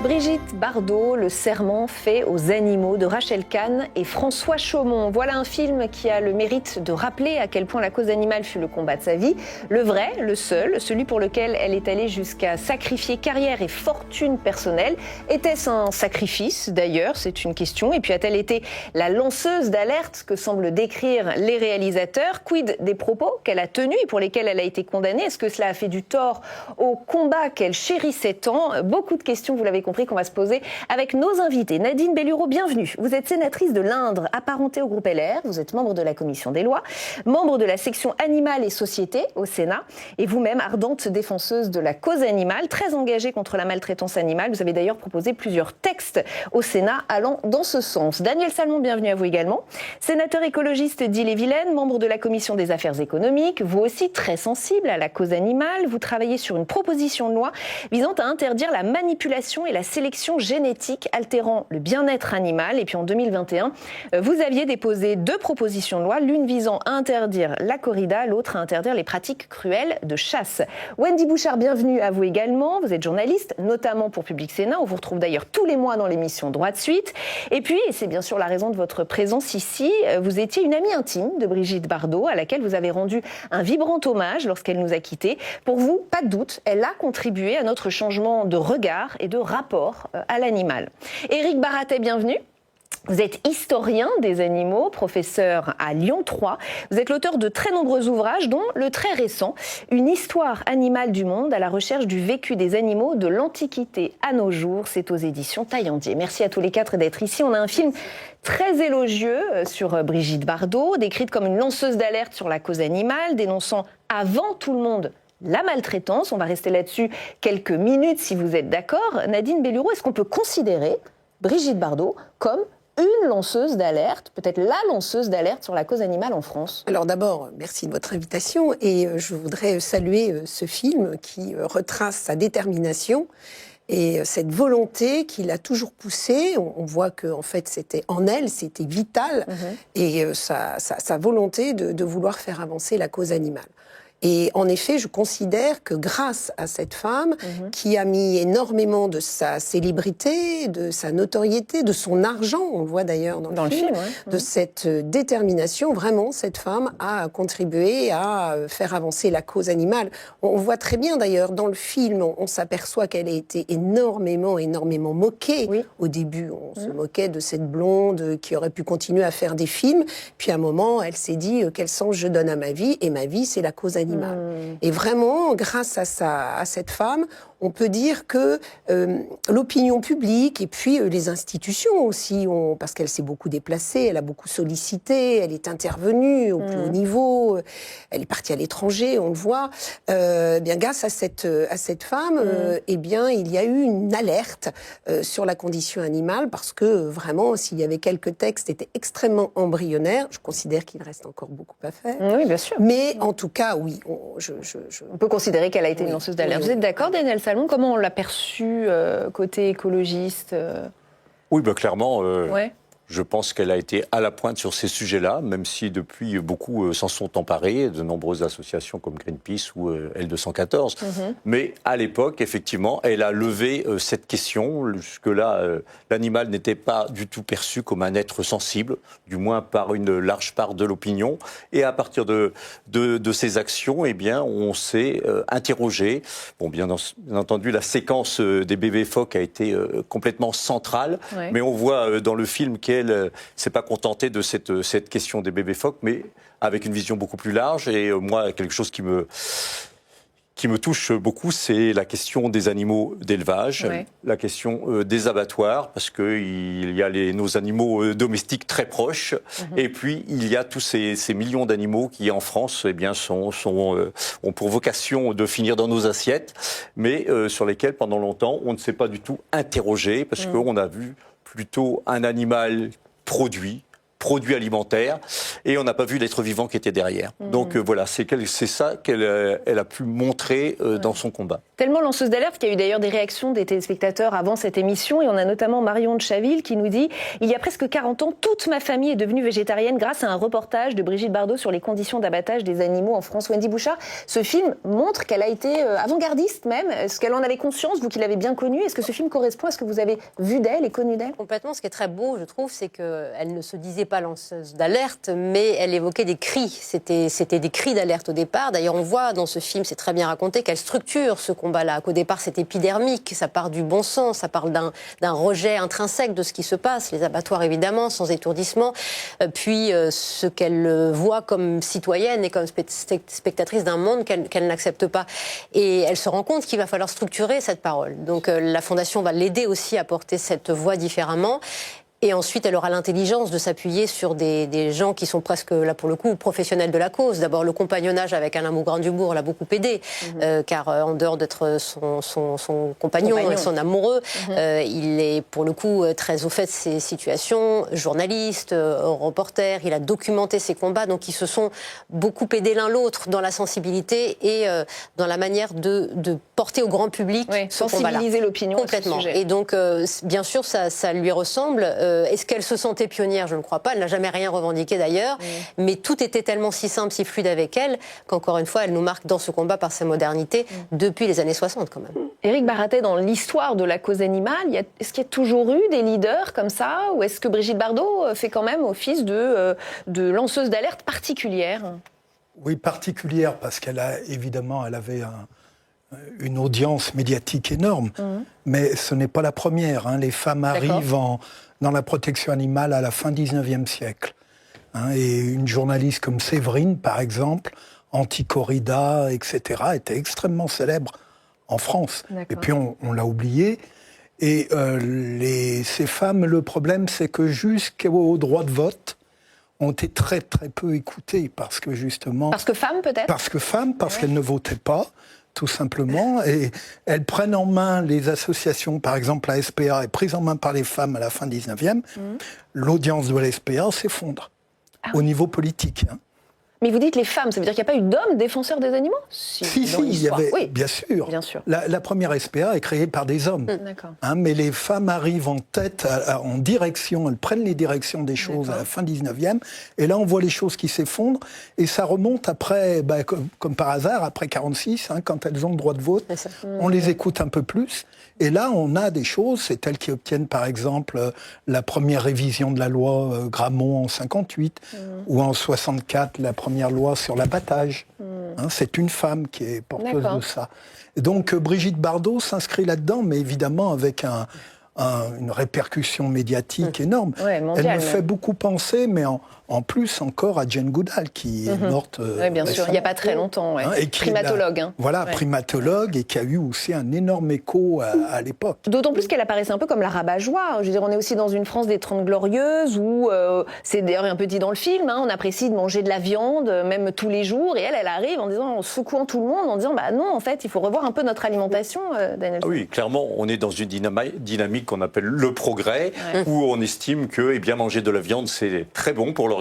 Brigitte Bardot, Le serment fait aux animaux de Rachel Kahn et François Chaumont. Voilà un film qui a le mérite de rappeler à quel point la cause animale fut le combat de sa vie. Le vrai, le seul, celui pour lequel elle est allée jusqu'à sacrifier carrière et fortune personnelle. Était-ce un sacrifice d'ailleurs? C'est une question. Et puis a-t-elle été la lanceuse d'alerte que semblent décrire les réalisateurs? Quid des propos qu'elle a tenus et pour lesquels elle a été condamnée? Est-ce que cela a fait du tort au combat qu'elle chérissait tant? Beaucoup de questions, vous l'avez compris, qu'on va se poser avec nos invités. Nadine Bellureau, bienvenue. Vous êtes sénatrice de l'Indre, apparentée au groupe LR. Vous êtes membre de la commission des lois, membre de la section animale et société au Sénat, et vous-même ardente défenseuse de la cause animale, très engagée contre la maltraitance animale. Vous avez d'ailleurs proposé plusieurs textes au Sénat allant dans ce sens. Daniel Salmon, bienvenue à vous également. Sénateur écologiste d'Ille-et-Vilaine, membre de la commission des affaires économiques, vous aussi très sensible à la cause animale. Vous travaillez sur une proposition de loi visant à interdire la manipulation et la sélection génétique altérant le bien-être animal. Et puis en 2021, vous aviez déposé 2 propositions de loi, l'une visant à interdire la corrida, l'autre à interdire les pratiques cruelles de chasse. Wendy Bouchard, bienvenue à vous également. Vous êtes journaliste, notamment pour Public Sénat. On vous retrouve d'ailleurs tous les mois dans l'émission Droit de suite. Et puis, et c'est bien sûr la raison de votre présence ici, vous étiez une amie intime de Brigitte Bardot, à laquelle vous avez rendu un vibrant hommage lorsqu'elle nous a quittés. Pour vous, pas de doute, elle a contribué à notre changement de regard et de rapport à l'animal. Éric Baratet, bienvenue. Vous êtes historien des animaux, professeur à Lyon 3. Vous êtes l'auteur de très nombreux ouvrages, dont le très récent « Une histoire animale du monde à la recherche du vécu des animaux de l'Antiquité à nos jours ». C'est aux éditions Taillandier. Merci à tous les 4 d'être ici. On a un film très élogieux sur Brigitte Bardot, décrite comme une lanceuse d'alerte sur la cause animale, dénonçant avant tout le monde la maltraitance. On va rester là-dessus quelques minutes si vous êtes d'accord. Nadine Bellureau, est-ce qu'on peut considérer Brigitte Bardot comme une lanceuse d'alerte, peut-être la lanceuse d'alerte sur la cause animale en France? Alors d'abord, merci de votre invitation et je voudrais saluer ce film qui retrace sa détermination et cette volonté qu'il a toujours poussée. On voit que en fait c'était en elle, c'était vital, et sa volonté de vouloir faire avancer la cause animale. Et en effet, je considère que grâce à cette femme qui a mis énormément de sa célébrité, de sa notoriété, de son argent, on le voit d'ailleurs dans le film, de cette détermination, vraiment, cette femme a contribué à faire avancer la cause animale. On voit très bien d'ailleurs dans le film, on s'aperçoit qu'elle a été énormément moquée. Oui. Au début, on se moquait de cette blonde qui aurait pu continuer à faire des films. Puis à un moment, elle s'est dit quel sens je donne à ma vie, et ma vie, c'est la cause animale. Et vraiment, grâce à cette femme, on peut dire que l'opinion publique et puis les institutions aussi, parce qu'elle s'est beaucoup déplacée, elle a beaucoup sollicité, elle est intervenue au plus haut niveau, elle est partie à l'étranger, on le voit. Bien grâce à cette femme, eh bien, il y a eu une alerte sur la condition animale, parce que vraiment, s'il y avait quelques textes qui étaient extrêmement embryonnaires, je considère qu'il reste encore beaucoup à faire. Oui, bien sûr. Mais en tout cas, oui. On peut considérer qu'elle a été une lanceuse d'alerte. Vous êtes d'accord, Daniel Salmon? Comment on l'a perçue côté écologiste? Oui, clairement, je pense qu'elle a été à la pointe sur ces sujets-là, même si depuis beaucoup s'en sont emparés, de nombreuses associations comme Greenpeace ou L214. Mais à l'époque, effectivement, elle a levé cette question. Jusque-là, l'animal n'était pas du tout perçu comme un être sensible, du moins par une large part de l'opinion. Et à partir de ces actions, eh bien, on s'est interrogé. Bon, bien entendu, la séquence des bébés phoques a été complètement centrale, mais on voit dans le film qu'elle s'est pas contentée de cette question des bébés phoques, mais avec une vision beaucoup plus large. Et moi, quelque chose qui me touche beaucoup, c'est la question des animaux d'élevage, la question des abattoirs, parce qu'il y a nos animaux domestiques très proches, et puis il y a tous ces millions d'animaux qui, en France, eh bien, ont pour vocation de finir dans nos assiettes, mais sur lesquels, pendant longtemps, on ne s'est pas du tout interrogé, parce qu'on a vu plutôt un animal produit, produit alimentaire, et on n'a pas vu l'être vivant qui était derrière. Donc voilà, c'est ça qu'elle a pu montrer dans son combat. Tellement lanceuse d'alerte qu'il y a eu d'ailleurs des réactions des téléspectateurs avant cette émission, et on a notamment Marion de Chaville qui nous dit « Il y a presque 40 ans, toute ma famille est devenue végétarienne grâce à un reportage de Brigitte Bardot sur les conditions d'abattage des animaux en France. » Wendy Bouchard, ce film montre qu'elle a été avant-gardiste même. Est-ce qu'elle en avait conscience, vous qui l'avez bien connue? Est-ce que ce film correspond à ce que vous avez vu d'elle et connu d'elle? Complètement. Ce qui est très beau, je trouve, c'est qu'elle ne se disait pas lanceuse d'alerte, mais elle évoquait des cris. C'était des cris d'alerte au départ. D'ailleurs, on voit dans ce film, c'est très bien raconté, qu'elle structure ce combat-là, qu'au départ, c'est épidermique, ça part du bon sens, ça parle d'un rejet intrinsèque de ce qui se passe, les abattoirs évidemment, sans étourdissement, puis ce qu'elle voit comme citoyenne et comme spectatrice d'un monde qu'elle n'accepte pas. Et elle se rend compte qu'il va falloir structurer cette parole. Donc la Fondation va l'aider aussi à porter cette voix différemment. Et ensuite, elle aura l'intelligence de s'appuyer sur des gens qui sont presque, là pour le coup, professionnels de la cause. D'abord, le compagnonnage avec Alain Bougrain-Dubourg l'a beaucoup aidé, car en dehors d'être son compagnon, son amoureux, il est pour le coup très au fait de ces situations, journaliste, reporter, il a documenté ses combats, donc ils se sont beaucoup aidés l'un l'autre dans la sensibilité et dans la manière de porter au grand public ce combat-là. Sensibiliser l'opinion complètement. À ce sujet. Et donc, bien sûr, ça lui ressemble. Est-ce qu'elle se sentait pionnière? Je ne crois pas. Elle n'a jamais rien revendiqué d'ailleurs. Mais tout était tellement si simple, si fluide avec elle, qu'encore une fois, elle nous marque dans ce combat par sa modernité depuis les années 60 quand même. Éric Baratet, dans l'histoire de la cause animale, est-ce qu'il y a toujours eu des leaders comme ça? Ou est-ce que Brigitte Bardot fait quand même office de lanceuse d'alerte particulière? Oui, particulière, parce qu'elle avait une audience médiatique énorme. Mais ce n'est pas la première. Hein. Les femmes arrivent dans la protection animale à la fin 19e siècle. Hein. Et une journaliste comme Séverine, par exemple, anti-corrida, etc., était extrêmement célèbre en France. Et puis on l'a oublié. Et ces femmes, le problème, c'est que jusqu'au droit de vote, ont été très très peu écoutées, parce que justement... Parce que femmes, peut-être? Parce que femmes, parce qu'elles ne votaient pas, tout simplement, et elles prennent en main les associations, par exemple la SPA est prise en main par les femmes à la fin 19e, l'audience de la SPA s'effondre au niveau politique. Hein. Mais vous dites les femmes, ça veut dire qu'il n'y a pas eu d'hommes défenseurs des animaux? Si, il y avait, bien sûr. La première SPA est créée par des hommes. Hein, mais les femmes arrivent en tête, en direction, elles prennent les directions des choses à la fin 19e, et là on voit les choses qui s'effondrent, et ça remonte après, comme par hasard, après 46, hein, quand elles ont le droit de vote, on les écoute un peu plus, et là on a des choses, c'est elles qui obtiennent par exemple la première révision de la loi Gramont en 58, ou en 64 la première loi sur l'abattage. Hein, c'est une femme qui est porteuse de ça. Et donc Brigitte Bardot s'inscrit là-dedans, mais évidemment avec une répercussion médiatique énorme. Elle me fait beaucoup penser, mais en plus encore à Jane Goodall, qui est morte bien sûr, il n'y a pas très longtemps. Hein, et primatologue. Voilà, primatologue, et qui a eu aussi un énorme écho à l'époque. D'autant plus qu'elle apparaissait un peu comme la rabat-joie. Je veux dire, on est aussi dans une France des 30 glorieuses, où c'est d'ailleurs un peu dit dans le film, hein, on apprécie de manger de la viande, même tous les jours, et elle arrive en secouant tout le monde, en disant bah non, en fait, il faut revoir un peu notre alimentation, Daniel. Oui, clairement, on est dans une dynamique qu'on appelle le progrès, où on estime que manger de la viande, c'est très bon pour l'organisme.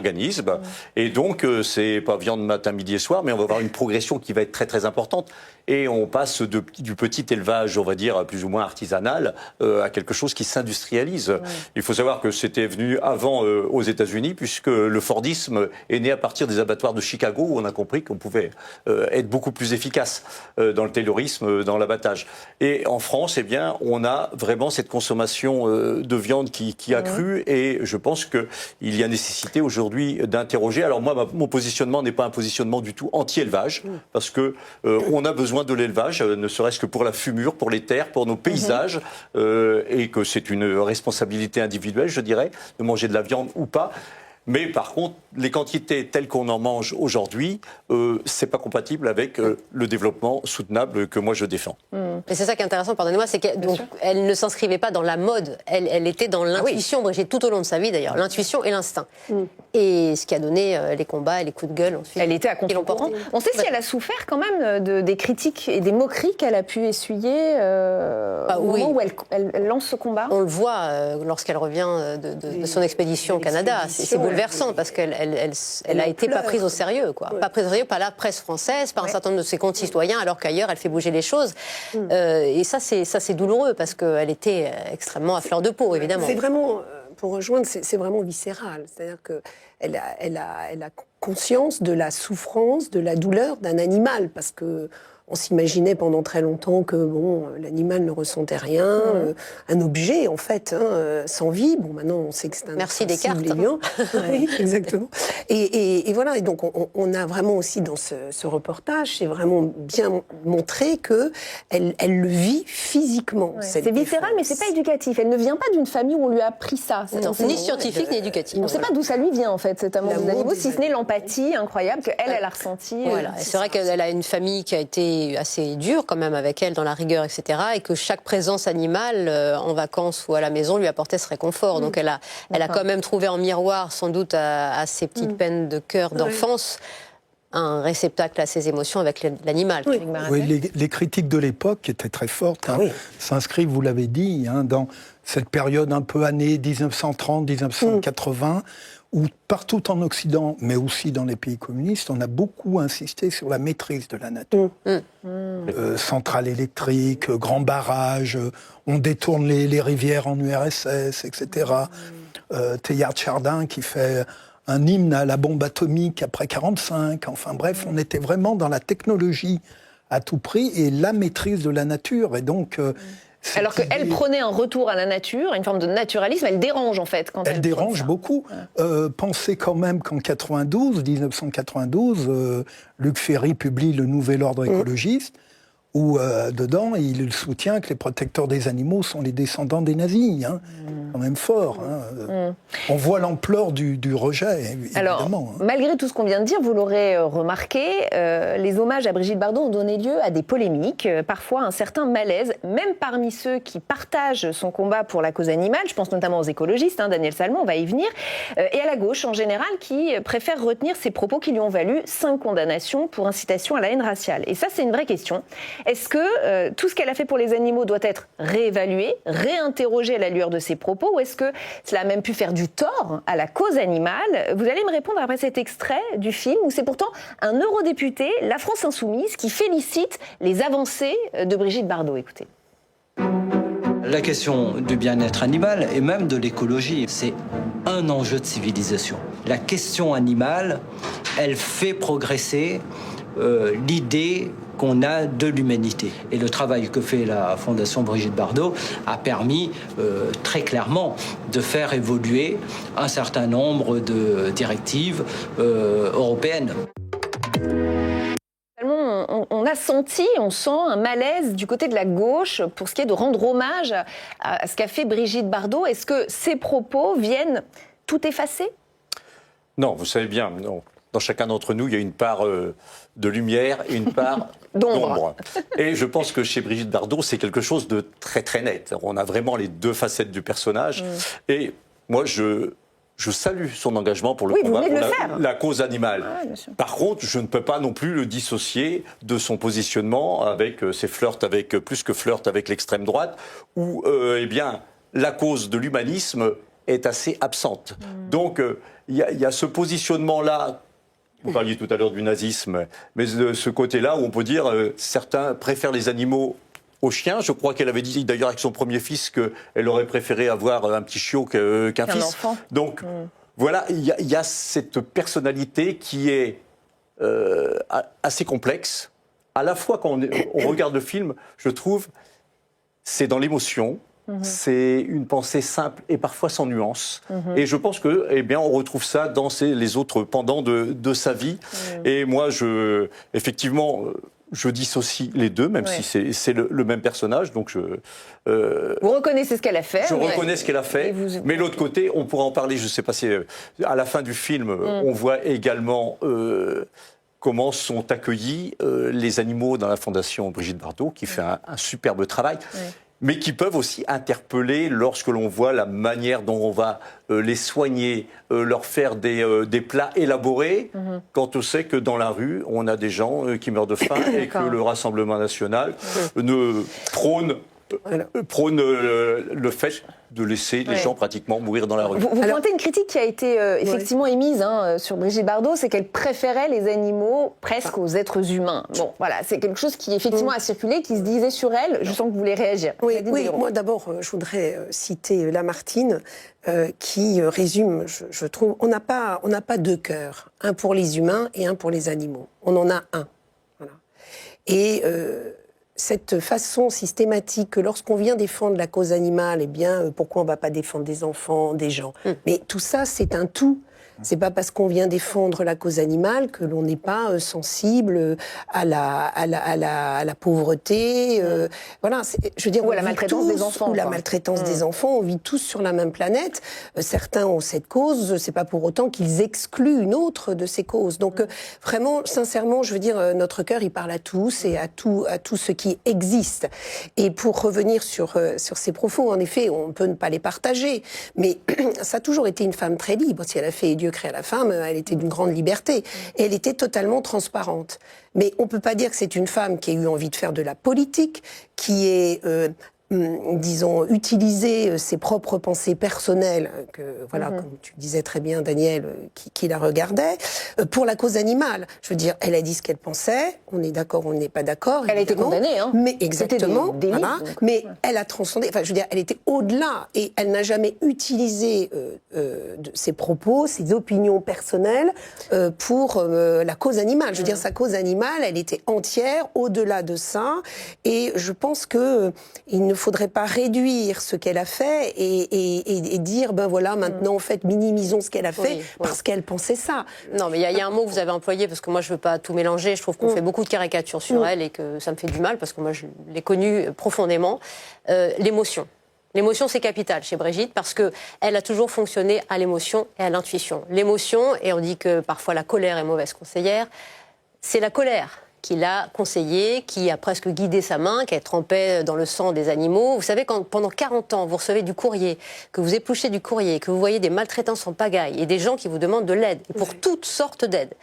Et donc, c'est pas viande matin, midi et soir, mais on va avoir une progression qui va être très très importante. Et on passe du petit élevage, on va dire, plus ou moins artisanal, à quelque chose qui s'industrialise. Il faut savoir que c'était venu avant aux États-Unis, puisque le Fordisme est né à partir des abattoirs de Chicago, où on a compris qu'on pouvait être beaucoup plus efficace dans le taylorisme, dans l'abattage. Et en France, on a vraiment cette consommation de viande qui a cru, et je pense qu'il y a nécessité aujourd'hui d'interroger. Alors moi, mon positionnement n'est pas un positionnement du tout anti-élevage, parce que on a besoin de l'élevage, ne serait-ce que pour la fumure, pour les terres, pour nos paysages, et que c'est une responsabilité individuelle, je dirais, de manger de la viande ou pas. Mais par contre, les quantités telles qu'on en mange aujourd'hui, c'est pas compatible avec le développement soutenable que moi je défends. Et c'est ça qui est intéressant, pardonnez-moi, c'est qu'elle ne s'inscrivait pas dans la mode, elle était dans l'intuition, Brigitte, tout au long de sa vie d'ailleurs, l'intuition et l'instinct. Et ce qui a donné les combats et les coups de gueule ensuite. Elle était à contre-courant. On sait si elle a souffert quand même des critiques et des moqueries qu'elle a pu essuyer au moment où elle lance ce combat. On le voit lorsqu'elle revient de son expédition au Canada. C'est bouleversant parce qu'elle a été pas prise au sérieux, quoi. Pas prise au sérieux par la presse française, par un certain nombre de ses concitoyens, alors qu'ailleurs elle fait bouger les choses. Et ça c'est douloureux parce qu'elle était extrêmement à fleur de peau, évidemment. C'est vraiment, pour rejoindre, c'est vraiment viscéral. C'est-à-dire qu'elle a conscience de la souffrance, de la douleur d'un animal, parce que on s'imaginait pendant très longtemps que l'animal ne ressentait rien, un objet en fait, sans vie. Bon, maintenant on sait que c'est un Merci Descartes. Oui, exactement. Et voilà. Et donc on a vraiment aussi dans ce reportage, c'est vraiment bien montré que elle le vit physiquement. C'est viscéral, mais c'est pas éducatif. Elle ne vient pas d'une famille où on lui a appris ça. Non, ni scientifique ni éducatif. On ne sait pas d'où ça lui vient en fait, cet amour des animaux, si ce n'est l'empathie incroyable qu'elle a ressentie. Voilà. C'est vrai qu'elle a une famille qui a été assez dur quand même avec elle dans la rigueur, etc. Et que chaque présence animale en vacances ou à la maison lui apportait ce réconfort. Donc elle a quand même trouvé en miroir, sans doute à ses petites peines de cœur d'enfance, un réceptacle à ses émotions avec l'animal. Oui, les critiques de l'époque étaient très fortes, s'inscrivent, vous l'avez dit, dans cette période un peu année 1930-1980, où partout en Occident, mais aussi dans les pays communistes, on a beaucoup insisté sur la maîtrise de la nature. Centrales électriques, grands barrages, on détourne les rivières en URSS, etc. Teilhard de Chardin qui fait un hymne à la bombe atomique après 1945. Enfin bref, on était vraiment dans la technologie à tout prix et la maîtrise de la nature. Et donc... alors qu'elle prenait un retour à la nature, une forme de naturalisme, elle dérange en fait. Quand elle dérange beaucoup. Pensez quand même qu'en 1992, Luc Ferry publie Le Nouvel Ordre écologiste, où dedans il soutient que les protecteurs des animaux sont les descendants des nazis. Quand même fort. On voit l'ampleur du rejet, évidemment. Alors, malgré tout ce qu'on vient de dire, vous l'aurez remarqué, les hommages à Brigitte Bardot ont donné lieu à des polémiques, parfois un certain malaise, même parmi ceux qui partagent son combat pour la cause animale. Je pense notamment aux écologistes, Daniel Salmon, on va y venir, et à la gauche en général, qui préfère retenir ces propos qui lui ont valu 5 condamnations pour incitation à la haine raciale. Et ça, c'est une vraie question. Est-ce que tout ce qu'elle a fait pour les animaux doit être réévalué, réinterrogé à la lueur de ses propos, ou est-ce que cela a même pu faire du tort à la cause animale? Vous allez me répondre après cet extrait du film, où c'est pourtant un eurodéputé, La France Insoumise, qui félicite les avancées de Brigitte Bardot. Écoutez. La question du bien-être animal et même de l'écologie, c'est un enjeu de civilisation. La question animale, elle fait progresser l'idée qu'on a de l'humanité. Et le travail que fait la Fondation Brigitte Bardot a permis très clairement de faire évoluer un certain nombre de directives européennes. On a senti, on sent un malaise du côté de la gauche pour ce qui est de rendre hommage à ce qu'a fait Brigitte Bardot. Est-ce que ces propos viennent tout effacer? Non, vous savez bien, non. Dans chacun d'entre nous, il y a une part de lumière et une part d'ombre. Et je pense que chez Brigitte Bardot, c'est quelque chose de très très net. On a vraiment les deux facettes du personnage. Et moi, je salue son engagement pour le combat pour la cause animale. Par contre, je ne peux pas non plus le dissocier de son positionnement avec ses flirts, plus que flirts avec l'extrême droite, où eh bien, la cause de l'humanisme est assez absente. Donc, il y a ce positionnement-là. Vous parliez tout à l'heure du nazisme, mais de ce côté-là où on peut dire certains préfèrent les animaux aux chiens. Je crois qu'elle avait dit d'ailleurs avec son premier fils qu'elle aurait préféré avoir un petit chiot qu'un fils. Enfant. Donc voilà, il y a cette personnalité qui est assez complexe. À la fois quand on regarde le film, je trouve, c'est dans l'émotion. C'est une pensée simple et parfois sans nuance. Et je pense que, eh bien, on retrouve ça dans les autres pendants de sa vie. Et moi, effectivement, je dissocie les deux, même si c'est le même personnage. Donc vous reconnaissez ce qu'elle a fait. Je reconnais ce qu'elle a fait. Mais l'autre côté, on pourra en parler. Je ne sais pas si à la fin du film, on voit également comment sont accueillis les animaux dans la Fondation Brigitte Bardot, qui fait un superbe travail. Oui. Mais qui peuvent aussi interpeller lorsque l'on voit la manière dont on va les soigner, leur faire des plats élaborés, quand on sait que dans la rue, on a des gens qui meurent de faim et que le Rassemblement national prône le fait de laisser les gens pratiquement mourir dans la rue. Vous pointez une critique qui a été effectivement émise sur Brigitte Bardot, c'est qu'elle préférait les animaux presque aux êtres humains. Bon, voilà, c'est quelque chose qui effectivement a circulé, qui se disait sur elle. Je sens que vous voulez réagir. Oui, moi d'abord, je voudrais citer Lamartine, qui résume, je trouve, on n'a pas deux cœurs, un pour les humains et un pour les animaux. On en a un. Voilà. Et cette façon systématique que lorsqu'on vient défendre la cause animale, eh bien, pourquoi on ne va pas défendre des enfants, des gens ? Mais tout ça, c'est un tout. C'est pas parce qu'on vient défendre la cause animale que l'on n'est pas sensible à la pauvreté. Voilà, je veux dire, ou à la maltraitance des enfants. Ou la maltraitance des enfants. On vit tous sur la même planète. Certains ont cette cause. C'est pas pour autant qu'ils excluent une autre de ces causes. Donc vraiment, sincèrement, je veux dire, notre cœur, il parle à tous et à tout ce qui existe. Et pour revenir sur ces propos, en effet, on peut ne pas les partager, mais ça a toujours été une femme très libre. Si elle a fait Dieu crée la femme, elle était d'une grande liberté. Et elle était totalement transparente. Mais on ne peut pas dire que c'est une femme qui a eu envie de faire de la politique, qui est... disons, utiliser ses propres pensées personnelles, que voilà, comme tu disais très bien, Daniel, qui la regardait, pour la cause animale. Je veux dire, elle a dit ce qu'elle pensait, on est d'accord, on n'est pas d'accord. Elle a été condamnée, hein. Mais exactement, des délits, voilà, mais elle a transcendé, enfin, je veux dire, elle était au-delà, et elle n'a jamais utilisé ses propos, ses opinions personnelles pour la cause animale. Je veux dire, sa cause animale, elle était entière, au-delà de ça, et je pense que il ne faudrait pas réduire ce qu'elle a fait et dire, ben voilà, maintenant, en fait, minimisons ce qu'elle a fait parce qu'elle pensait ça. Non, mais il y a un mot que vous avez employé, parce que moi, je ne veux pas tout mélanger. Je trouve qu'on fait beaucoup de caricatures sur elle et que ça me fait du mal, parce que moi, je l'ai connue profondément. L'émotion. L'émotion, c'est capital chez Brigitte, parce qu'elle a toujours fonctionné à l'émotion et à l'intuition. L'émotion, et on dit que parfois la colère est mauvaise conseillère, c'est la colère qui l'a conseillé, qui a presque guidé sa main, qui trempait dans le sang des animaux. Vous savez, quand pendant 40 ans, vous recevez du courrier, que vous épluchez du courrier, que vous voyez des maltraitances en pagaille, et des gens qui vous demandent de l'aide, pour toutes sortes d'aides,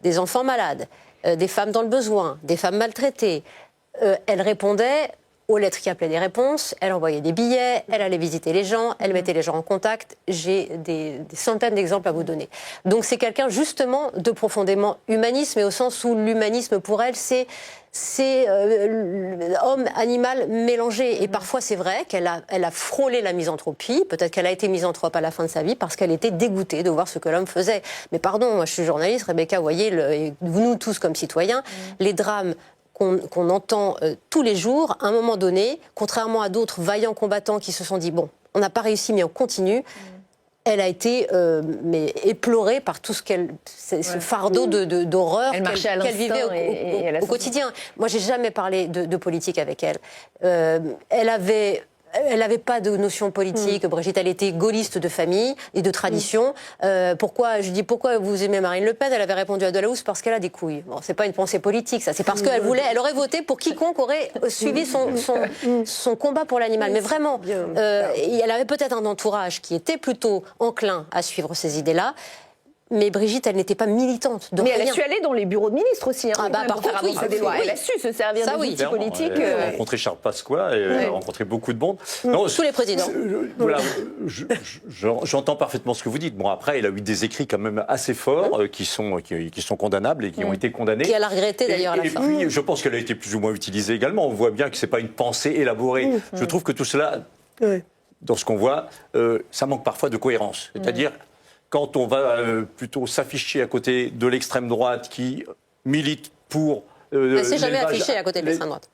des enfants malades, des femmes dans le besoin, des femmes maltraitées, elle répondait aux lettres qui appelaient des réponses, elle envoyait des billets, elle allait visiter les gens, elle mettait les gens en contact. J'ai des centaines d'exemples à vous donner. Donc c'est quelqu'un justement de profondément humaniste, mais au sens où l'humanisme pour elle, c'est homme-animal mélangé. Et parfois c'est vrai qu'elle a frôlé la misanthropie, peut-être qu'elle a été misanthrope à la fin de sa vie parce qu'elle était dégoûtée de voir ce que l'homme faisait. Mais pardon, moi je suis journaliste, Rebecca, vous voyez, nous tous comme citoyens, les drames qu'on entend tous les jours, à un moment donné, contrairement à d'autres vaillants combattants qui se sont dit, bon, on n'a pas réussi, mais on continue, elle a été éplorée par tout ce fardeau d'horreur qu'elle vivait au quotidien. Moi, j'ai jamais parlé de politique avec elle. Elle n'avait pas de notion politique. Brigitte, elle était gaulliste de famille et de tradition. Pourquoi vous aimez Marine Le Pen ? Elle avait répondu à Delahousse parce qu'elle a des couilles. Bon, c'est pas une pensée politique, ça. C'est parce qu'elle elle aurait voté pour quiconque aurait suivi son combat pour l'animal. Mais vraiment, elle avait peut-être un entourage qui était plutôt enclin à suivre ces idées-là. Mais Brigitte, elle n'était pas militante de rien. Mais elle a su aller dans les bureaux de ministres aussi. Hein, par contre, oui. Elle a su se servir des outils politiques. Elle a rencontré Charles Pasqua et elle a rencontré beaucoup de monde. Non, tous les présidents. Voilà, j'entends parfaitement ce que vous dites. Bon, après, elle a eu des écrits quand même assez forts qui sont condamnables et qui ont été condamnés. Et elle a regretté d'ailleurs à la fin. Et puis, je pense qu'elle a été plus ou moins utilisée également. On voit bien que ce n'est pas une pensée élaborée. Je trouve que tout cela, dans ce qu'on voit, ça manque parfois de cohérence. C'est-à-dire... Quand on va plutôt s'afficher à côté de l'extrême droite qui milite pour... Elle ne s'est jamais affichée à côté de l'extrême droite.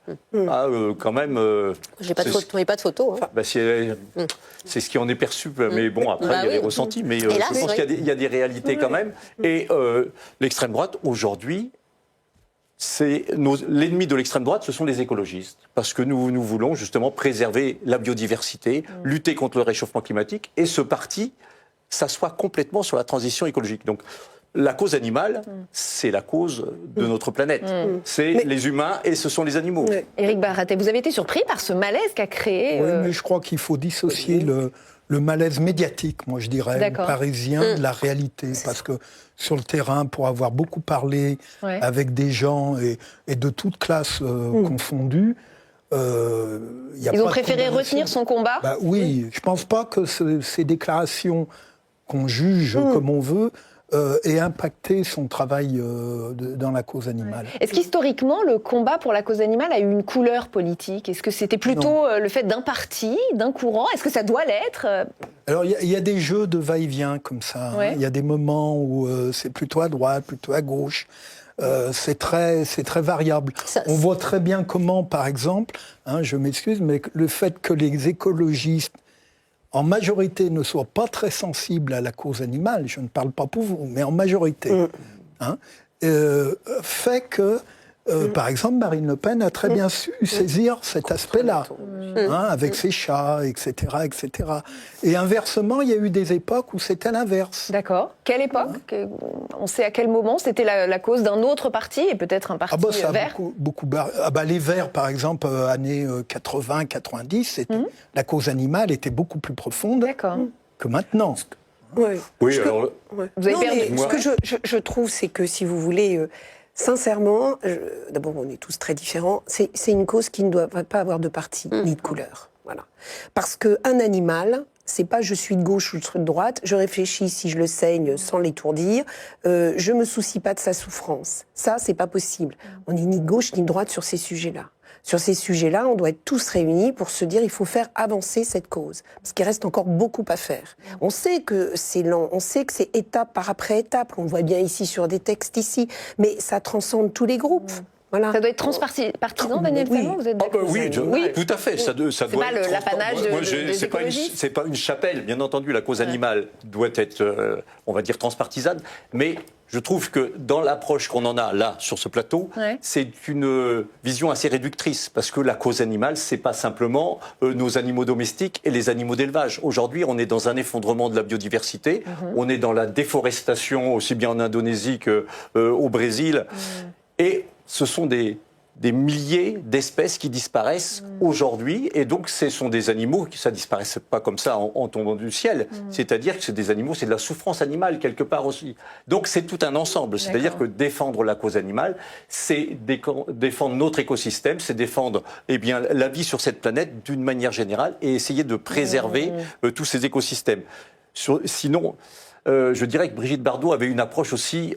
Quand même... Je n'ai pas de photo. Hein. C'est ce qui en est perçu, mais bon, après, il y a des ressentis. Mais je pense qu'il y a des réalités quand même. Et l'extrême droite, aujourd'hui, l'ennemi de l'extrême droite, ce sont les écologistes. Parce que nous voulons justement préserver la biodiversité, lutter contre le réchauffement climatique. Et ce parti... s'assoit complètement sur la transition écologique. Donc, la cause animale, c'est la cause de notre planète. C'est les humains et ce sont les animaux. Éric Baraté, vous avez été surpris par ce malaise qu'a créé... Oui, mais je crois qu'il faut dissocier le malaise médiatique, moi je dirais, parisien, de la réalité. Parce que sur le terrain, pour avoir beaucoup parlé avec des gens et de toutes classes confondues, ils ont préféré retenir son combat. Oui, je ne pense pas que ces déclarations qu'on juge comme on veut aient impacté son travail dans la cause animale. Est-ce qu'historiquement, le combat pour la cause animale a eu une couleur politique? Est-ce que c'était plutôt le fait d'un parti, d'un courant? Est-ce que ça doit l'être? Alors, il y a des jeux de va-et-vient comme ça. Il y a des moments où c'est plutôt à droite, plutôt à gauche. C'est très variable. On voit très bien comment, par exemple, je m'excuse, mais le fait que les écologistes, en majorité, ne soient pas très sensibles à la cause animale, je ne parle pas pour vous, mais en majorité, fait que, par exemple, Marine Le Pen a très bien su saisir cet aspect-là, avec ses chats, etc., etc. Et inversement, il y a eu des époques où c'était l'inverse. D'accord. Quelle époque? On sait à quel moment c'était la cause d'un autre parti, et peut-être un parti vert? Les Verts, par exemple, années 80-90, la cause animale était beaucoup plus profonde que maintenant. Oui, alors... Vous avez perdu. Ce que je trouve, c'est que, si vous voulez... Sincèrement, d'abord on est tous très différents, c'est une cause qui ne doit pas avoir de parti ni de couleur. Voilà. Parce qu'un animal, c'est pas je suis de gauche ou je suis de droite, je réfléchis si je le saigne sans l'étourdir, je me soucie pas de sa souffrance. Ça, c'est pas possible. On n'est ni de gauche ni de droite sur ces sujets-là. Sur ces sujets-là, on doit être tous réunis pour se dire il faut faire avancer cette cause. Parce qu'il reste encore beaucoup à faire. On sait que c'est lent, on sait que c'est étape par après étape. On le voit bien ici sur des textes ici. Mais ça transcende tous les groupes. Voilà. Ça doit être transpartisan, Daniel Salmon, vous êtes d'accord? Oui, tout à fait. Ça doit pas l'apanage des écologistes. C'est pas une chapelle. Bien entendu, la cause animale doit être, on va dire, transpartisane. Mais je trouve que dans l'approche qu'on en a là, sur ce plateau, c'est une vision assez réductrice. Parce que la cause animale, c'est pas simplement nos animaux domestiques et les animaux d'élevage. Aujourd'hui, on est dans un effondrement de la biodiversité. On est dans la déforestation, aussi bien en Indonésie qu'au Brésil. Et ce sont des milliers d'espèces qui disparaissent aujourd'hui. Et donc, ce sont des animaux qui ne disparaissent pas comme ça en tombant du ciel. C'est-à-dire que c'est des animaux, c'est de la souffrance animale quelque part aussi. Donc, c'est tout un ensemble. C'est-à-dire que défendre la cause animale, c'est défendre notre écosystème, c'est défendre la vie sur cette planète d'une manière générale et essayer de préserver tous ces écosystèmes. Sinon... je dirais que Brigitte Bardot avait une approche aussi,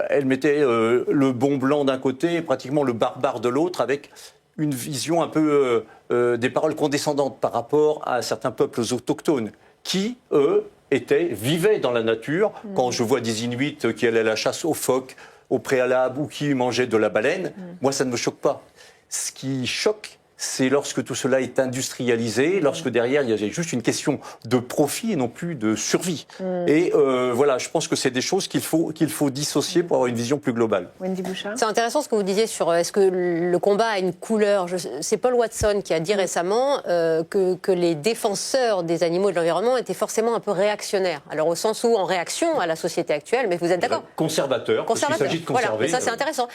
elle mettait le bon blanc d'un côté et pratiquement le barbare de l'autre, avec une vision un peu des paroles condescendantes par rapport à certains peuples autochtones qui, eux, vivaient dans la nature. Quand je vois des Inuits qui allaient à la chasse aux phoques au préalable ou qui mangeaient de la baleine, moi ça ne me choque pas. Ce qui choque, c'est lorsque tout cela est industrialisé, lorsque derrière il y a juste une question de profit et non plus de survie. Et voilà, je pense que c'est des choses qu'il faut dissocier pour avoir une vision plus globale. Wendy Bouchard. C'est intéressant ce que vous disiez sur est-ce que le combat a une couleur. C'est Paul Watson qui a dit récemment que les défenseurs des animaux et de l'environnement étaient forcément un peu réactionnaires. Alors au sens où en réaction à la société actuelle, mais vous êtes d'accord? Conservateur, parce qu'il s'agit de conserver. Voilà, ça c'est intéressant.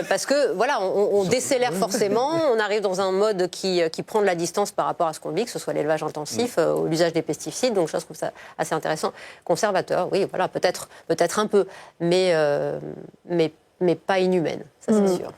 Parce que voilà, on décélère forcément, on arrive dans un mode qui prend de la distance par rapport à ce qu'on vit, que ce soit l'élevage intensif ou l'usage des pesticides. Donc je trouve ça assez intéressant. Conservateur, oui, voilà, peut-être un peu, mais pas inhumaine, ça c'est sûr.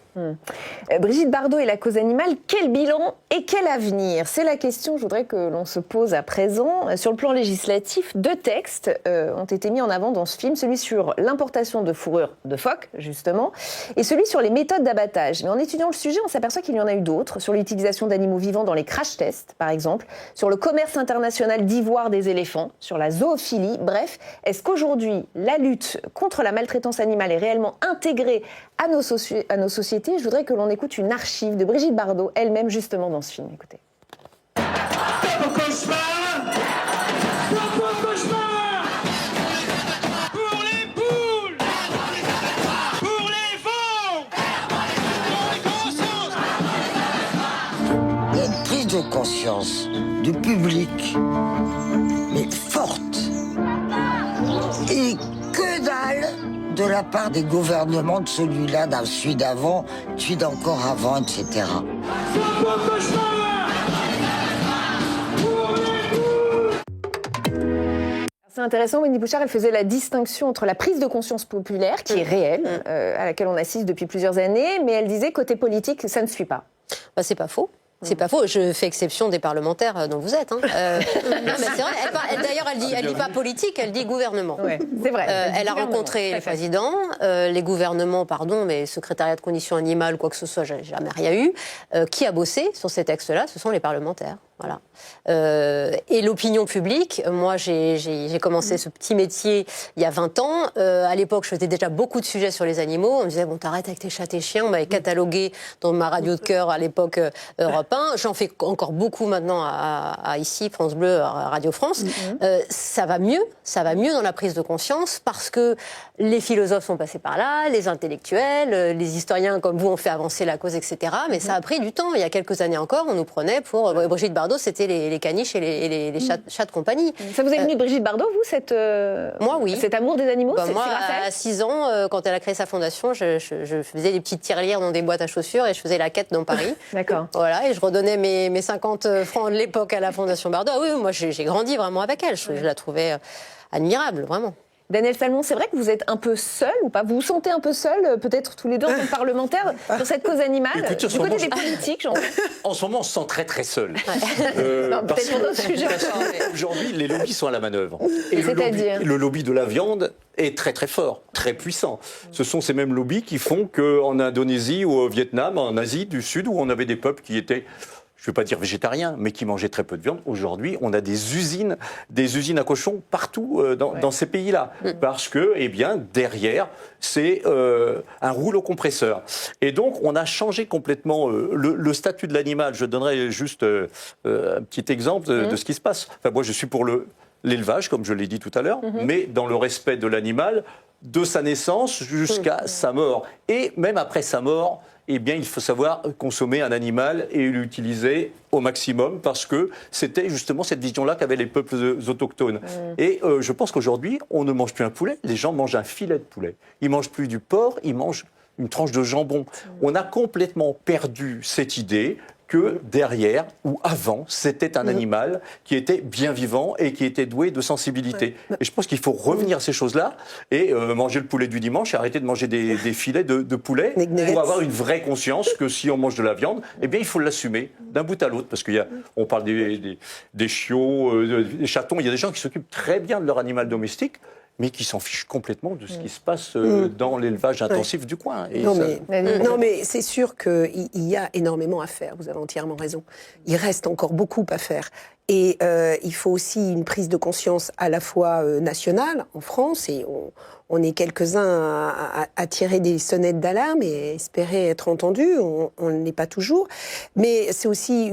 Brigitte Bardot et la cause animale, quel bilan et quel avenir? C'est la question, je voudrais que l'on se pose à présent. Sur le plan législatif, 2 textes ont été mis en avant dans ce film, celui sur l'importation de fourrure de phoque, justement, et celui sur les méthodes d'abattage. Mais en étudiant le sujet, on s'aperçoit qu'il y en a eu d'autres, sur l'utilisation d'animaux vivants dans les crash tests, par exemple, sur le commerce international d'ivoire des éléphants, sur la zoophilie. Bref, est-ce qu'aujourd'hui, la lutte contre la maltraitance animale est réellement intégrée à nos sociétés? Je voudrais que l'on écoute une archive de Brigitte Bardot, elle-même justement dans ce film. Écoutez. Stop au cauchemar! Stop au cauchemar! Pour les poules! Pour les veaux! Il y a une prise de conscience du public, mais forte. Et que dalle de la part des gouvernements de celui-là, d'un celui d'avant, celui d'encore avant, etc. C'est intéressant, Wendy Bouchard, elle faisait la distinction entre la prise de conscience populaire, qui est réelle, à laquelle on assiste depuis plusieurs années, mais elle disait, côté politique, ça ne suit pas. Bah, c'est pas faux. C'est pas faux. Je fais exception des parlementaires dont vous êtes. Non, mais c'est vrai. D'ailleurs, elle dit pas politique, elle dit gouvernement. Ouais, c'est vrai. Elle a rencontré le président, les gouvernements, pardon, mais secrétariat de conditions animales, quoi que ce soit, j'ai jamais rien eu. Qui a bossé sur ces textes-là? Ce sont les parlementaires. Voilà. Et l'opinion publique, moi j'ai commencé ce petit métier il y a 20 ans. À l'époque, je faisais déjà beaucoup de sujets sur les animaux. On me disait, bon, t'arrêtes avec tes chats, tes chiens. On m'avait catalogué dans ma radio de cœur à l'époque Europe 1. J'en fais encore beaucoup maintenant à ici, France Bleu, à Radio France. Ça va mieux dans la prise de conscience parce que les philosophes sont passés par là, les intellectuels, les historiens comme vous ont fait avancer la cause, etc. Mais ça a pris du temps. Il y a quelques années encore, on nous prenait pour Brigitte Bardot, c'était les caniches et les chats de compagnie. Ça vous est venu de Brigitte Bardot, vous, moi, oui. cet amour des animaux? Moi, à 6 ans, quand elle a créé sa fondation, je faisais des petites tirelires dans des boîtes à chaussures et je faisais la quête dans Paris. D'accord. Voilà, et je redonnais mes 50 francs de l'époque à la Fondation Bardot. Ah oui, moi, j'ai grandi vraiment avec elle. Je la trouvais admirable, vraiment. Daniel Salmon, c'est vrai que vous êtes un peu seul ou pas? Vous vous sentez un peu seul, peut-être tous les deux en tant que parlementaires, sur cette cause animale? Écoute, du côté des politiques, en ce moment, on se sent très très seul. Peut-être pour d'autres sujets. Aujourd'hui, les lobbies sont à la manœuvre. Et c'est-à-dire le lobby de la viande est très très fort, très puissant. Ce sont ces mêmes lobbies qui font qu'en Indonésie ou au Vietnam, en Asie du Sud, où on avait des peuples qui étaient... je ne veux pas dire végétariens, mais qui mangeaient très peu de viande. Aujourd'hui, on a des usines à cochons partout dans ces pays-là. Parce que, eh bien, derrière, c'est un rouleau compresseur. Et donc, on a changé complètement le statut de l'animal. Je donnerai juste un petit exemple de ce qui se passe. Enfin, moi, je suis pour l'élevage, comme je l'ai dit tout à l'heure, mais dans le respect de l'animal, de sa naissance jusqu'à sa mort. Et même après sa mort, eh bien, il faut savoir consommer un animal et l'utiliser au maximum parce que c'était justement cette vision-là qu'avaient les peuples autochtones. Et je pense qu'aujourd'hui, on ne mange plus un poulet, les gens mangent un filet de poulet. Ils ne mangent plus du porc, ils mangent une tranche de jambon. On a complètement perdu cette idée que derrière ou avant, c'était un animal qui était bien vivant et qui était doué de sensibilité. Et je pense qu'il faut revenir à ces choses-là et manger le poulet du dimanche et arrêter de manger des filets de poulet pour avoir une vraie conscience que si on mange de la viande, eh bien, il faut l'assumer d'un bout à l'autre. Parce qu'on parle des chiots, des chatons, il y a des gens qui s'occupent très bien de leur animal domestique, mais qui s'en fichent complètement de ce qui se passe dans l'élevage intensif du coin. Et non, mais c'est sûr qu'il y a énormément à faire, vous avez entièrement raison. Il reste encore beaucoup à faire. Et il faut aussi une prise de conscience à la fois nationale, en France, et on est quelques-uns à tirer des sonnettes d'alarme et espérer être entendus, on ne l'est pas toujours. Mais c'est aussi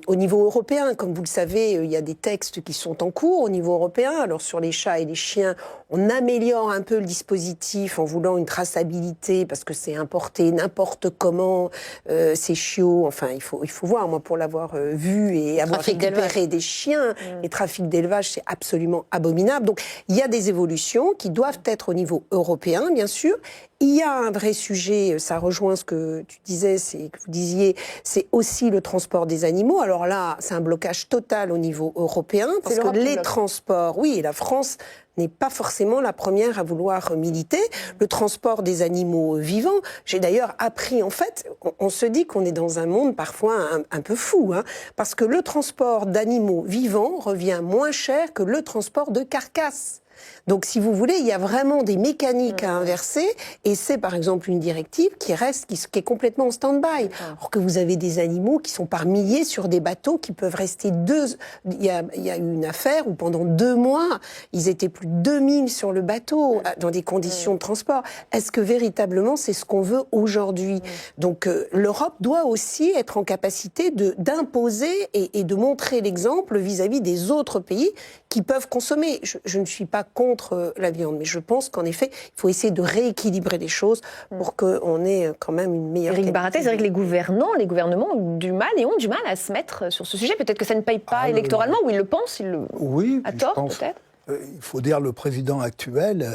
au niveau européen, comme vous le savez, il y a des textes qui sont en cours au niveau européen. Alors sur les chats et les chiens, on améliore un peu le dispositif en voulant une traçabilité, parce que c'est importé n'importe comment, ces chiots, enfin il faut voir, moi pour l'avoir vu et avoir récupéré des chiens, les trafics d'élevage, c'est absolument abominable. Donc il y a des évolutions qui doivent être au niveau européen, bien sûr. Il y a un vrai sujet, ça rejoint ce que tu disais, que vous disiez, c'est aussi le transport des animaux. Alors là, c'est un blocage total au niveau européen, parce que les transports, oui, la France n'est pas forcément la première à vouloir militer. Le transport des animaux vivants, j'ai d'ailleurs appris, en fait, on se dit qu'on est dans un monde parfois un peu fou, parce que le transport d'animaux vivants revient moins cher que le transport de carcasses. Donc, si vous voulez, il y a vraiment des mécaniques à inverser, et c'est par exemple une directive qui est complètement en stand-by. Alors que vous avez des animaux qui sont par milliers sur des bateaux qui peuvent rester Il y a eu une affaire où pendant 2 mois, ils étaient plus de 2000 sur le bateau, dans des conditions de transport. Est-ce que véritablement c'est ce qu'on veut aujourd'hui? Donc, l'Europe doit aussi être en capacité d'imposer et de montrer l'exemple vis-à-vis des autres pays qui peuvent consommer. Je ne suis pas contre la viande, mais je pense qu'en effet, il faut essayer de rééquilibrer les choses pour qu'on ait quand même une meilleure qualité. Éric Baraté, c'est vrai que les gouvernements ont du mal à se mettre sur ce sujet. Peut-être que ça ne paye pas électoralement, ou ils le pensent, à tort peut-être. Il faut dire le président actuel,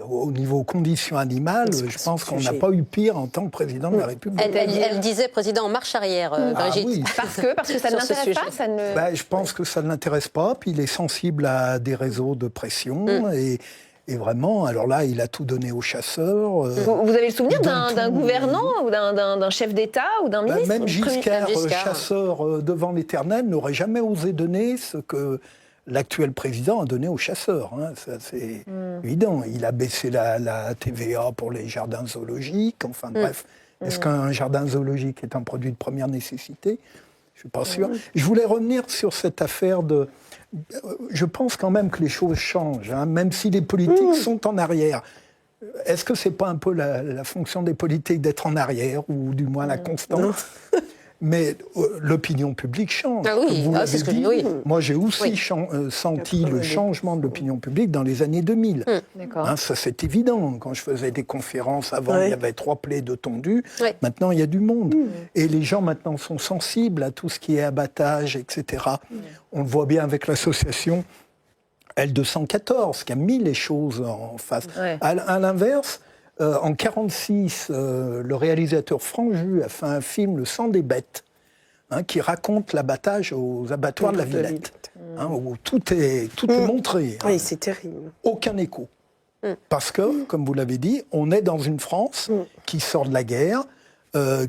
au niveau conditions animales, je pense qu'on n'a pas eu pire en tant que président de la République. Elle disait président en marche arrière, Brigitte. Oui. Parce que ça ne l'intéresse pas ça ne... Je pense que ça ne l'intéresse pas, puis il est sensible à des réseaux de pression, et vraiment, alors là, il a tout donné aux chasseurs. Vous avez le souvenir d'un gouvernant ou d'un chef d'État ou d'un ministre? Même Giscard, chasseur devant l'Éternel, n'aurait jamais osé donner ce que l'actuel président a donné aux chasseurs. Hein. C'est évident. Il a baissé la TVA pour les jardins zoologiques. Enfin bref, est-ce qu'un jardin zoologique est un produit de première nécessité? Je ne suis pas sûr. Je voulais revenir sur cette affaire de... Je pense quand même que les choses changent, hein, même si les politiques sont en arrière. Est-ce que ce n'est pas un peu la fonction des politiques d'être en arrière, ou du moins la constante? Mais l'opinion publique change. Ah oui, c'est ce que je dis. Oui. Moi, j'ai aussi senti le changement de l'opinion publique dans les années 2000. Hein, ça, c'est évident. Quand je faisais des conférences, avant, il y avait 3 plaies de tondu. Maintenant, il y a du monde. Et les gens, maintenant, sont sensibles à tout ce qui est abattage, etc. On le voit bien avec l'association L214, qui a mis les choses en face. À l'inverse... en 1946, le réalisateur Franck Jus a fait un film, Le sang des bêtes, hein, qui raconte l'abattage aux abattoirs de la Villette, hein, où tout est montré. Oui, c'est terrible. Aucun écho. Parce que, comme vous l'avez dit, on est dans une France qui sort de la guerre,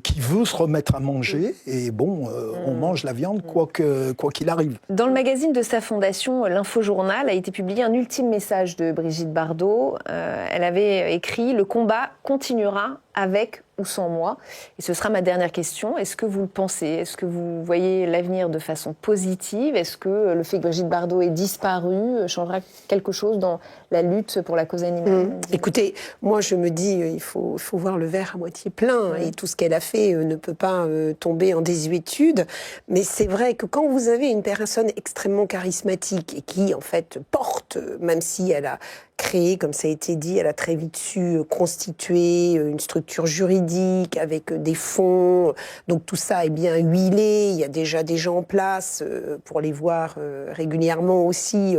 qui veut se remettre à manger, et bon, on mange la viande quoi qu'il arrive. Dans le magazine de sa fondation, l'Infojournal, a été publié un ultime message de Brigitte Bardot. Elle avait écrit « Le combat continuera avec ou sans moi ». Et ce sera ma dernière question. Est-ce que vous le pensez? Est-ce que vous voyez l'avenir de façon positive? Est-ce que le fait que Brigitte Bardot ait disparu changera quelque chose dans la lutte pour la cause animale? Écoutez, moi je me dis, il faut voir le verre à moitié plein, et tout ce qu'elle a fait ne peut pas tomber en désuétude. Mais c'est vrai que quand vous avez une personne extrêmement charismatique et qui en fait porte, même si elle a créé, comme ça a été dit, elle a très vite su constituer une structure juridique avec des fonds. Donc tout ça est bien huilé, il y a déjà des gens en place pour les voir régulièrement aussi,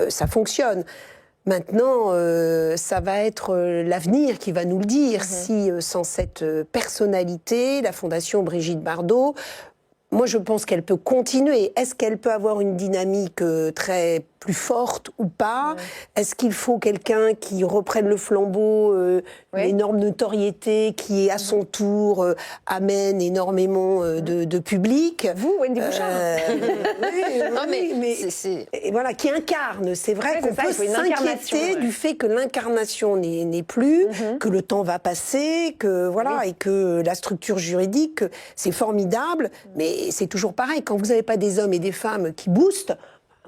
ça fonctionne. Maintenant, ça va être l'avenir qui va nous le dire. Si, sans cette personnalité, la Fondation Brigitte Bardot, moi je pense qu'elle peut continuer. Est-ce qu'elle peut avoir une dynamique très plus forte ou pas? Est-ce qu'il faut quelqu'un qui reprenne le flambeau, l'énorme notoriété, qui à son tour amène énormément de public? Vous, Wendy Bouchard. Et voilà, qui incarne. C'est vrai qu'on peut s'inquiéter du fait que l'incarnation n'est plus, que le temps va passer, que voilà, et que la structure juridique, c'est formidable, mais c'est toujours pareil. Quand vous n'avez pas des hommes et des femmes qui boostent,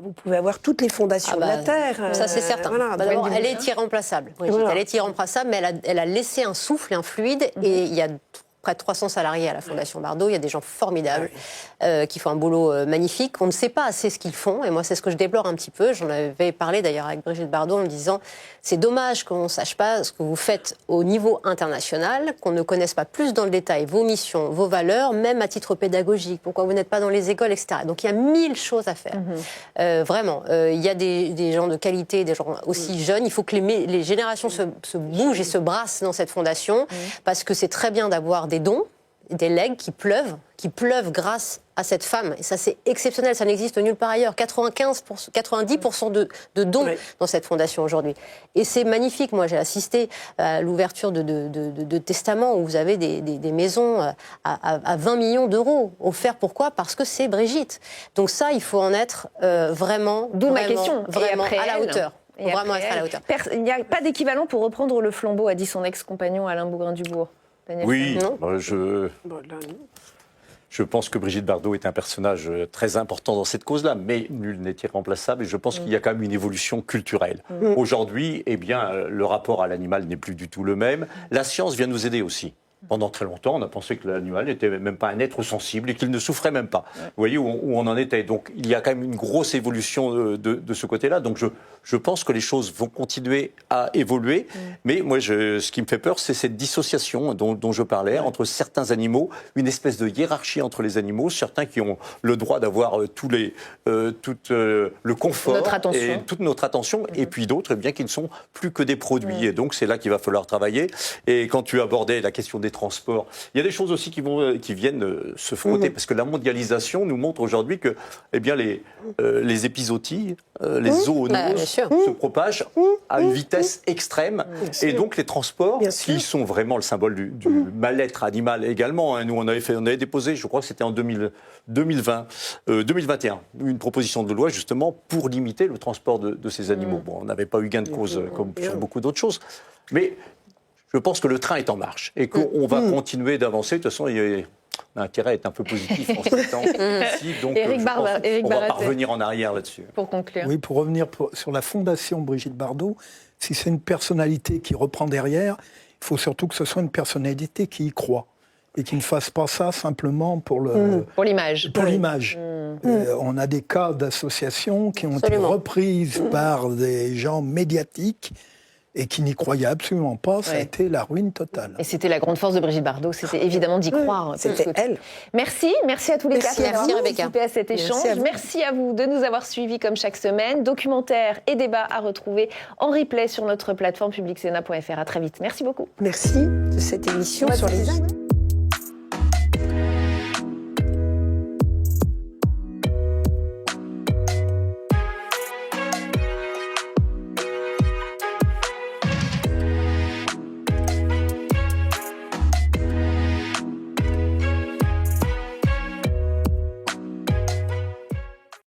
vous pouvez avoir toutes les fondations de la Terre. Ça, c'est certain. Voilà, d'abord, elle est irremplaçable, Brigitte. Elle est irremplaçable, mais elle a laissé un souffle, un fluide, et il y a près de 300 salariés à la Fondation Bardot. Il y a des gens formidables qui font un boulot magnifique. On ne sait pas assez ce qu'ils font, et moi, c'est ce que je déplore un petit peu. J'en avais parlé d'ailleurs avec Brigitte Bardot en me disant c'est dommage qu'on ne sache pas ce que vous faites au niveau international, qu'on ne connaisse pas plus dans le détail vos missions, vos valeurs, même à titre pédagogique, pourquoi vous n'êtes pas dans les écoles, etc. Donc il y a 1000 choses à faire. Vraiment, il y a des gens de qualité, des gens aussi jeunes. Il faut que les générations se bougent et se brassent dans cette fondation, parce que c'est très bien d'avoir des dons, des legs qui pleuvent grâce à cette femme. Et ça, c'est exceptionnel, ça n'existe nulle part ailleurs. 90% de dons dans cette fondation aujourd'hui. Et c'est magnifique. Moi, j'ai assisté à l'ouverture de testaments où vous avez des maisons à 20 millions d'euros offerts. Pourquoi? Parce que c'est Brigitte. Donc ça, il faut en être vraiment, d'où ma question, vraiment à la hauteur. Vraiment être à la hauteur. Il n'y a pas d'équivalent pour reprendre le flambeau, a dit son ex-compagnon Alain Bougrain-Dubourg. Oui, je pense que Brigitte Bardot est un personnage très important dans cette cause-là, mais nul n'est irremplaçable, et je pense qu'il y a quand même une évolution culturelle. Aujourd'hui, eh bien, le rapport à l'animal n'est plus du tout le même. La science vient nous aider aussi. Pendant très longtemps, on a pensé que l'animal n'était même pas un être sensible et qu'il ne souffrait même pas. Vous voyez où on en était. Donc il y a quand même une grosse évolution de ce côté-là. Donc je pense que les choses vont continuer à évoluer. Mais moi, ce qui me fait peur, c'est cette dissociation dont je parlais entre certains animaux, une espèce de hiérarchie entre les animaux, certains qui ont le droit d'avoir tout le confort et toute notre attention, et puis d'autres eh bien, qui ne sont plus que des produits. Et donc c'est là qu'il va falloir travailler. Et quand tu abordais la question des transports, il y a des choses aussi qui viennent se frotter, parce que la mondialisation nous montre aujourd'hui que eh bien, les épizooties, les zoonoses se propagent à une vitesse extrême, et donc les transports, qui sont vraiment le symbole du mal-être animal également. Hein. Nous, on avait déposé, je crois que c'était en 2021, une proposition de loi justement pour limiter le transport de ces animaux. Bon, on n'avait pas eu gain de cause comme sur beaucoup d'autres choses, mais je pense que le train est en marche et qu'on va continuer d'avancer. De toute façon, l'intérêt est un peu positif en ce temps. Donc, on va pas revenir en arrière là-dessus. Pour conclure. Oui, pour revenir sur la fondation Brigitte Bardot, si c'est une personnalité qui reprend derrière, il faut surtout que ce soit une personnalité qui y croit et qui ne fasse pas ça simplement pour l'image. Pour l'image. On a des cas d'associations qui ont été reprises par des gens médiatiques et qui n'y croyaient absolument pas, ça a été la ruine totale. Et c'était la grande force de Brigitte Bardot, c'était évidemment d'y croire. C'était elle. Merci à tous les quatre d'avoir participé à cet échange. Merci à vous de nous avoir suivis comme chaque semaine. Documentaires et débats à retrouver en replay sur notre plateforme publicsena.fr. À très vite. Merci beaucoup. Merci de cette émission sur les